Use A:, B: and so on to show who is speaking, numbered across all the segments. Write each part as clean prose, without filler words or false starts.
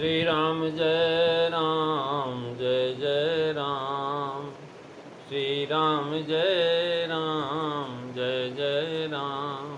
A: श्री राम जय राम जय जय राम। श्री राम जय राम जय जय राम।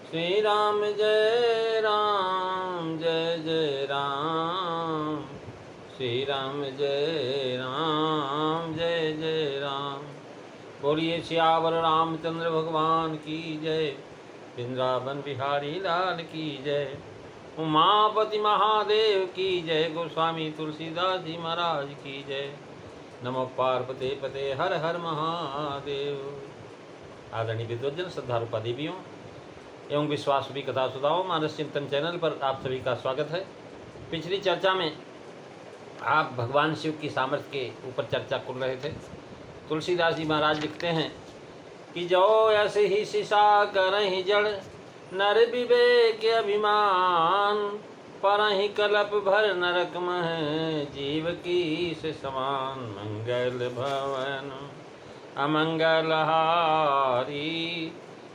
A: श्री राम जय राम जय जय राम। श्री राम जय राम जय जय राम। बोलिए सियावर रामचंद्र भगवान की जय। वृंदावन बिहारी लाल की जय। उमापति महादेव की जय। गोस्वामी तुलसीदास जी महाराज की जय। नमो पार्वती पते हर हर महादेव। आदरणीय विद्वजन, श्रद्धारूपा देवियों एवं विश्वासवी कथा सुधाओं, मानस चिंतन चैनल पर आप सभी का स्वागत है। पिछली चर्चा में आप भगवान शिव की सामर्थ्य के ऊपर चर्चा कर रहे थे। तुलसीदास जी महाराज लिखते हैं कि जो ऐसे ही शीशा करहि जड़, नर विवेक अभिमान, परहि कलप भर नरक मह, जीव की से समान। मंगल भवन अमंगल हारी,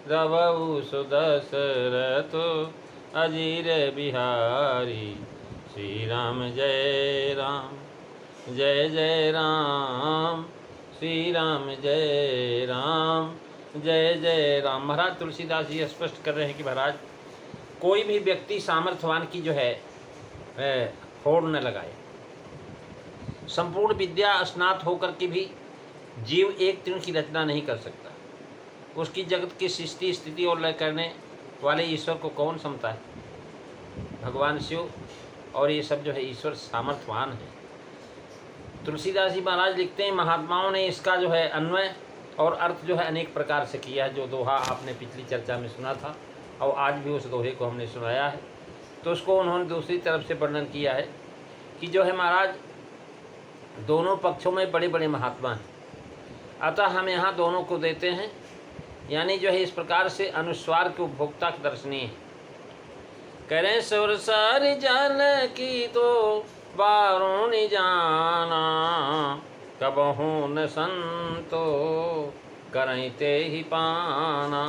A: रवउ सुदशरथ अजीर बिहारी। श्री राम जय राम जय जय राम। श्री राम जय राम जय जय राम। महाराज तुलसीदास जी स्पष्ट कर रहे हैं कि महाराज कोई भी व्यक्ति सामर्थ्यवान की जो है होड़ न लगाए। संपूर्ण विद्या स्नात होकर के भी जीव एक तृण की रचना नहीं कर सकता। उसकी जगत की सृष्टि स्थिति और लय करने वाले ईश्वर को कौन समझता है? भगवान शिव और ये सब जो है ईश्वर सामर्थ्यवान है। तुलसीदास जी महाराज लिखते हैं, महात्माओं ने इसका जो है अन्वय और अर्थ जो है अनेक प्रकार से किया है। जो दोहा आपने पिछली चर्चा में सुना था और आज भी उस दोहे को हमने सुनाया है, तो उसको उन्होंने दूसरी तरफ से वर्णन किया है कि जो है महाराज दोनों पक्षों में बड़े बड़े महात्मा हैं, अतः हम यहाँ दोनों को देते हैं। यानी जो है इस प्रकार से अनुस्वार के उपभोक्ता के दर्शनीय है। कह रहे हैं सुरसर जल की तो बारूणी जाना, कबहू न संतो करते ही पाना।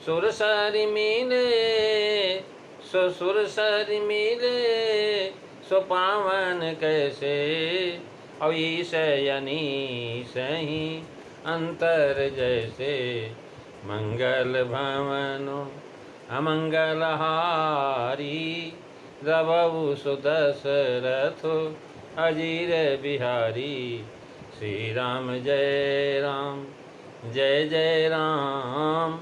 A: सुरसरि मिले सुरसरि मिले, सो पावन कैसे, और ईशयनी सही अंतर जैसे। मंगल भवनो अमंगल हारी, रवउ सुदशरथ अजीर बिहारी। श्री राम जय राम जय जय राम।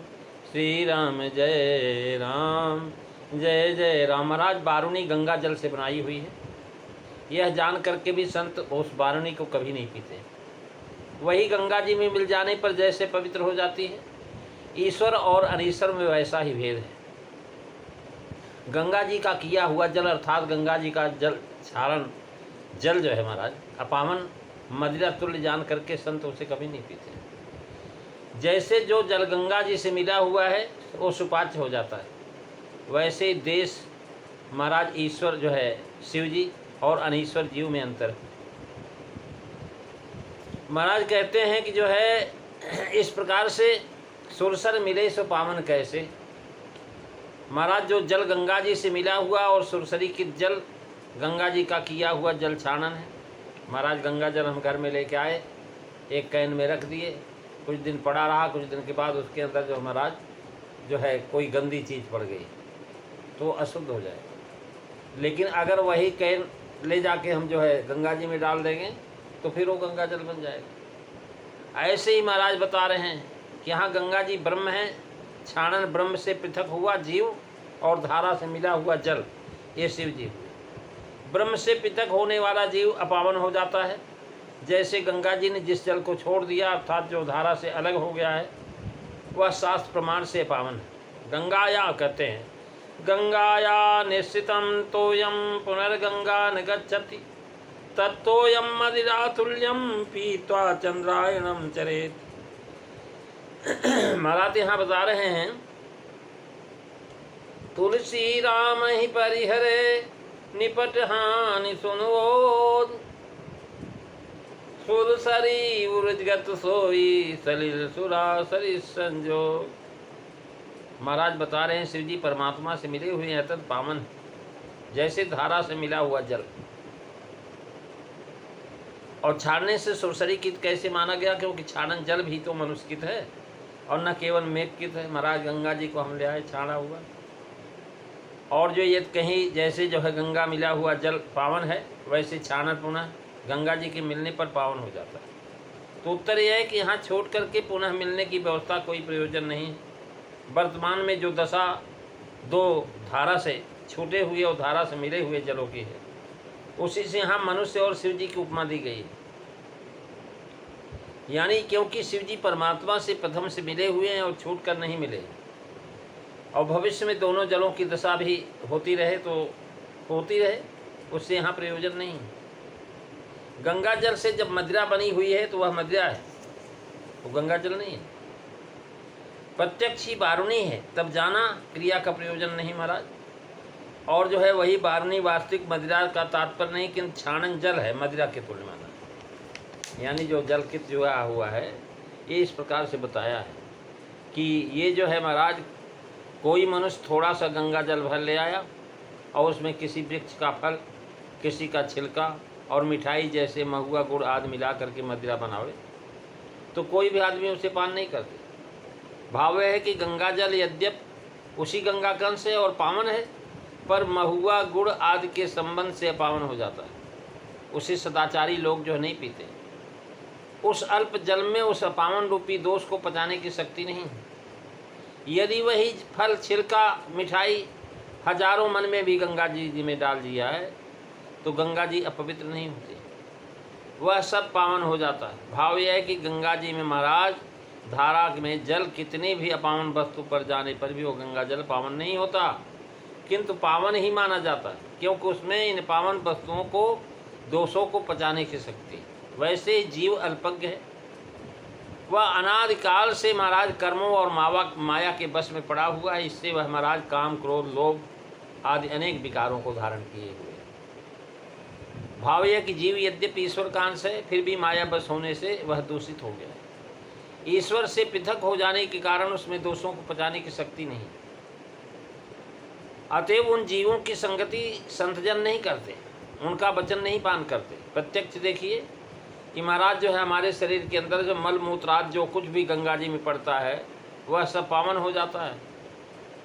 A: श्री राम जय राम जय जय राम। महाराज बारूणी गंगा जल से बनाई हुई है। यह जान करके भी संत उस बारूणी को कभी नहीं पीते। वही गंगा जी में मिल जाने पर जैसे पवित्र हो जाती है, ईश्वर और अनीश्वर में वैसा ही भेद है। गंगा जी का किया हुआ जल अर्थात गंगा जी का जल क्षारण जल जो है महाराज अपावन मदिरा तुल्य जान करके संत उसे कभी नहीं पीते। जैसे जो जल गंगा जी से मिला हुआ है वो सुपाच्य हो जाता है, वैसे ही देश महाराज ईश्वर जो है शिव जी और अनीश्वर जीव में अंतर है। महाराज कहते हैं कि जो है इस प्रकार से सुरसर मिले सो पावन कैसे। महाराज जो जल गंगा जी से मिला हुआ और सुरसरी की जल गंगा जी का किया हुआ जल छानन है। महाराज गंगा जल हम घर में लेके आए, एक कैन में रख दिए, कुछ दिन पड़ा रहा, कुछ दिन के बाद उसके अंदर जो महाराज जो है कोई गंदी चीज़ पड़ गई तो अशुद्ध हो जाए। लेकिन अगर वही कैन ले जाके हम जो है गंगा जी में डाल देंगे तो फिर वो गंगा जल बन जाएगा। ऐसे ही महाराज बता रहे हैं कि यहाँ गंगा जी ब्रह्म है, छानन ब्रह्म से पृथक हुआ जीव और धारा से मिला हुआ जल ये शिव जी। ब्रह्म से पृथक होने वाला जीव अपावन हो जाता है। जैसे गंगा जी ने जिस जल को छोड़ दिया अर्थात जो धारा से अलग हो गया है वह शास्त्र प्रमाण से पावन है। गंगाया कहते हैं, गंगाया निश्चितम तोयम पुनर्गंगा न गच्छति, तत्तोयम मदिरातुल्यम पीत्वा चंद्रायणम चरेत। महाराज यहाँ बता रहे हैं, तुलसी राम ही परिहरे निपट हानि सुनवो, सुरसरी उर्जगत सोई सलिल सुरा सरि संजोग। महाराज बता रहे हैं शिव जी परमात्मा से मिले हुए हैं, अत्यंत पावन। जैसे धारा से मिला हुआ जल। और छाड़ने से सुरसरी कित कैसे माना गया? क्योंकि छाड़न जल भी तो मनुष्यकित है और न केवल मेघकित है। महाराज गंगा जी को हम ले आए छाड़ा हुआ। और जो ये कहीं जैसे जो है गंगा मिला हुआ जल पावन है, वैसे छानन पुनः गंगा जी के मिलने पर पावन हो जाता है। तो उत्तर यह है कि यहाँ छोड़ करके पुनः मिलने की व्यवस्था कोई प्रयोजन नहीं है। वर्तमान में जो दशा दो धारा से छूटे हुए और धारा से मिले हुए जलों की है, उसी से यहाँ मनुष्य और शिव जी की उपमा दी गई है। यानी क्योंकि शिव जी परमात्मा से प्रथम से मिले हुए हैं और छूट कर नहीं मिले, और भविष्य में दोनों जलों की दशा भी होती रहे तो होती रहे, उससे यहाँ प्रयोजन नहीं है। गंगा जल से जब मदिरा बनी हुई है तो वह मदिरा है, वो गंगा जल नहीं है। प्रत्यक्ष ही बारुणी है, तब जाना क्रिया का प्रयोजन नहीं महाराज। और जो है वही बारुणी वास्तविक मदिरा का तात्पर्य नहीं, किंतु छानन जल है, मदिरा के तुल्य माना। यानी जो जल कित जो हुआ है, ये इस प्रकार से बताया है कि ये जो है महाराज, कोई मनुष्य थोड़ा सा गंगा जल भर ले आया और उसमें किसी वृक्ष का फल, किसी का छिलका और मिठाई जैसे महुआ गुड़ आदि मिला करके मदिरा बनावे, तो कोई भी आदमी उसे पान नहीं करते। भाव है कि गंगा जल यद्यप उसी गंगा का अंश है और पावन है, पर महुआ गुड़ आदि के संबंध से अपावन हो जाता है। उसे सदाचारी लोग जो नहीं पीते। उस अल्प जल में उस अपावन रूपी दोष को पचाने की शक्ति नहीं है। यदि वही फल, छिलका, मिठाई हजारों मन में भी गंगा जी में डाल दिया है तो गंगा जी अपवित्र नहीं होती, वह सब पावन हो जाता है। भाव यह है कि गंगा जी में महाराज धारा में जल कितने भी अपावन वस्तु पर जाने पर भी वो गंगा जल पावन नहीं होता, किंतु पावन ही माना जाता है, क्योंकि उसमें इन पावन वस्तुओं को, दोषों को पचाने की शक्ति। वैसे जीव अल्पज्ञ है, वह अनादिकाल से महाराज कर्मों और माया के बस में पड़ा हुआ है। इससे वह महाराज काम, क्रोध, लोभ आदि अनेक विकारों को धारण किए हुए। भाव यह कि जीव यद्यपि ईश्वर का अंश है, फिर भी माया बस होने से वह दूषित हो गया है। ईश्वर से पृथक हो जाने के कारण उसमें दोषों को पचाने की शक्ति नहीं। अतएव उन जीवों की संगति संतजन नहीं करते, उनका वचन नहीं पान करते। प्रत्यक्ष देखिए कि महाराज जो है हमारे शरीर के अंदर जो मल मूत्राद जो कुछ भी गंगा जी में पड़ता है वह सब पावन हो जाता है।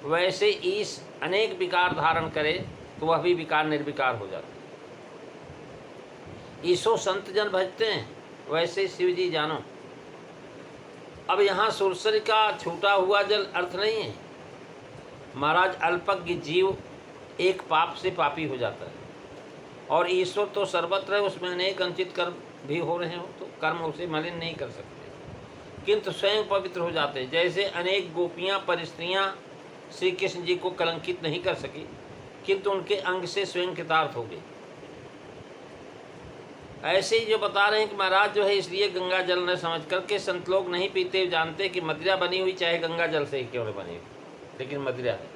A: वैसे ईश अनेक विकार धारण करे तो वह भी विकार निर्विकार हो जाता है। ईशो संत जन भजते हैं, वैसे शिव जी जानो। अब यहाँ सुरसरी का छूटा हुआ जल अर्थ नहीं है महाराज। अल्पज्ञ जीव एक पाप से पापी हो जाता है, और ईश्वर तो सर्वत्र है, उसमें अनेक अंचित कर्म भी हो रहे हो तो कर्म उसे मलिन नहीं कर सकते, किंतु स्वयं पवित्र हो जाते हैं। जैसे अनेक गोपियाँ परिस्त्रियाँ श्री कृष्ण जी को कलंकित नहीं कर सकी, किंतु उनके अंग से स्वयं कृतार्थ हो गए। ऐसे ही जो बता रहे हैं कि महाराज जो है इसलिए गंगा जल न समझ करके संत लोग नहीं पीते, जानते कि मदिरा बनी हुई चाहे गंगा जल से ही क्यों न बनी हुई, लेकिन मदिरा है,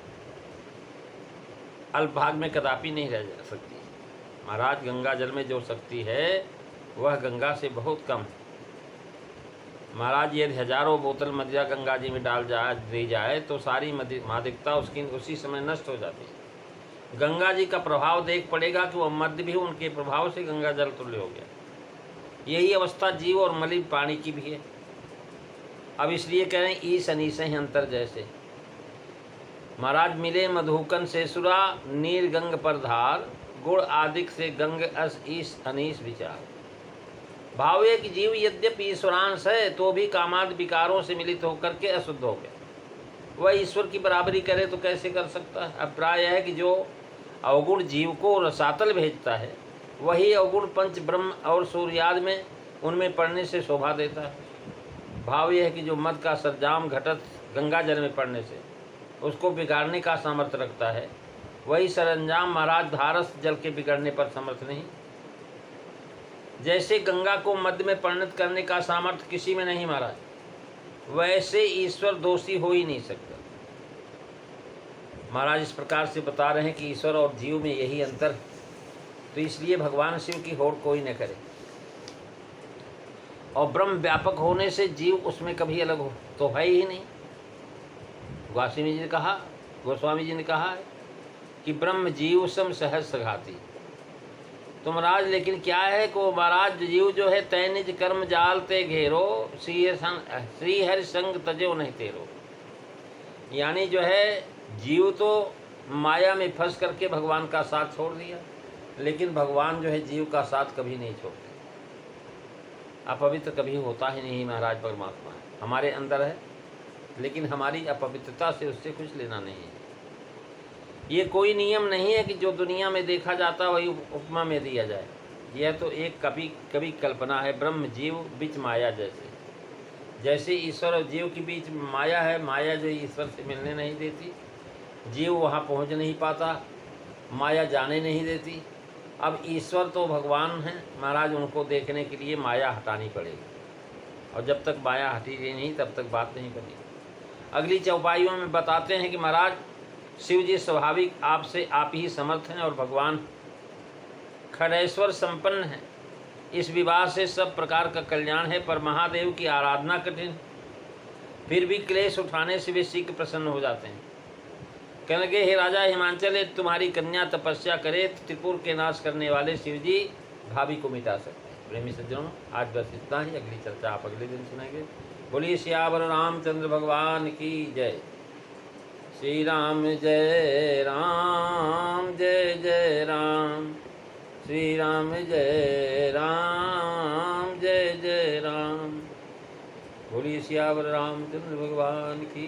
A: अल्प भाग में कदापि नहीं रह जा सकती। महाराज गंगा जल में जो शक्ति है वह गंगा से बहुत कम है महाराज। यदि हजारों बोतल मदिरा गंगा जी में दी जाए तो सारी मादकता उसकी उसी समय नष्ट हो जाती है। गंगा जी का प्रभाव देख पड़ेगा कि वह मध्य भी उनके प्रभाव से गंगा जल तुल्य हो गया। यही अवस्था जीव और मलिन पानी की भी है। अब इसलिए कह रहे हैं ईश अनीश अंतर जैसे। महाराज मिले मधुकन से सुरा, नीर गंग पर धार, गुड़ आदिक से गंग अस ईश अनीश विचार। भाव है कि जीव यद्यपि ईश्वरांश है तो भी कामाद विकारों से मिलित होकर के अशुद्ध हो गया। वह ईश्वर की बराबरी करे तो कैसे कर सकता है। अब प्राय है कि जो अवगुण जीव को रसातल भेजता है वही अवगुण पंच ब्रह्म और सूर्याद में उनमें पड़ने से शोभा देता है। भाव यह है कि जो मद का सरजाम घटत गंगा जल में पड़ने से उसको बिगाड़ने का सामर्थ्य रखता है, वही सरंजाम महाराज धारस जल के बिगड़ने पर समर्थ नहीं। जैसे गंगा को मध्य में परिणत करने का सामर्थ्य किसी में नहीं महाराज, वैसे ईश्वर दोषी हो ही नहीं सकता। महाराज इस प्रकार से बता रहे हैं कि ईश्वर और जीव में यही अंतर है, तो इसलिए भगवान शिव की होड़ कोई न करे। और ब्रह्म व्यापक होने से जीव उसमें कभी अलग हो तो है ही नहीं। गोस्वामी जी ने कहा है कि ब्रह्म जीव सम सहस्र घाती। तो महाराज लेकिन क्या है को महाराज जीव जो है तय निज कर्म जाल ते घेरो, श्री हरि संग तजो नहीं तेरो। यानी जो है जीव तो माया में फंस करके भगवान का साथ छोड़ दिया, लेकिन भगवान जो है जीव का साथ कभी नहीं छोड़ते। अपवित्र कभी होता ही नहीं। महाराज परमात्मा है, हमारे अंदर है, लेकिन हमारी अपवित्रता से उससे कुछ लेना नहीं है। ये कोई नियम नहीं है कि जो दुनिया में देखा जाता वही उपमा में दिया जाए। यह तो एक कभी कल्पना है। ब्रह्म जीव बीच माया जैसे ईश्वर और जीव के बीच माया है। माया जो ईश्वर से मिलने नहीं देती, जीव वहाँ पहुँच नहीं पाता, माया जाने नहीं देती। अब ईश्वर तो भगवान हैं महाराज, उनको देखने के लिए माया हटानी पड़ेगी, और जब तक माया हटी नहीं तब तक बात नहीं बनेगी। अगली चौपाइयों में बताते हैं कि महाराज शिव जी स्वाभाविक आपसे आप ही समर्थ हैं और भगवान खड़ेश्वर संपन्न हैं। इस विवाह से सब प्रकार का कल्याण है, पर महादेव की आराधना कठिन, फिर भी क्लेश उठाने से वे शीघ्र प्रसन्न हो जाते हैं। कहने लगे, हे राजा हिमांचल, तुम्हारी कन्या तपस्या करे तो त्रिपुर के नाश करने वाले शिव जी भाभी को मिटा सकते हैं। प्रेमी सज्जनों, आज बस इतना ही, अगली चर्चा आप अगले दिन सुनेंगे। बोलिए सियावर रामचंद्र भगवान की जय। श्री राम जय राम, जय जय राम। श्री राम जय राम, जय जय राम। बोलिए सियावर रामचंद्र भगवान की।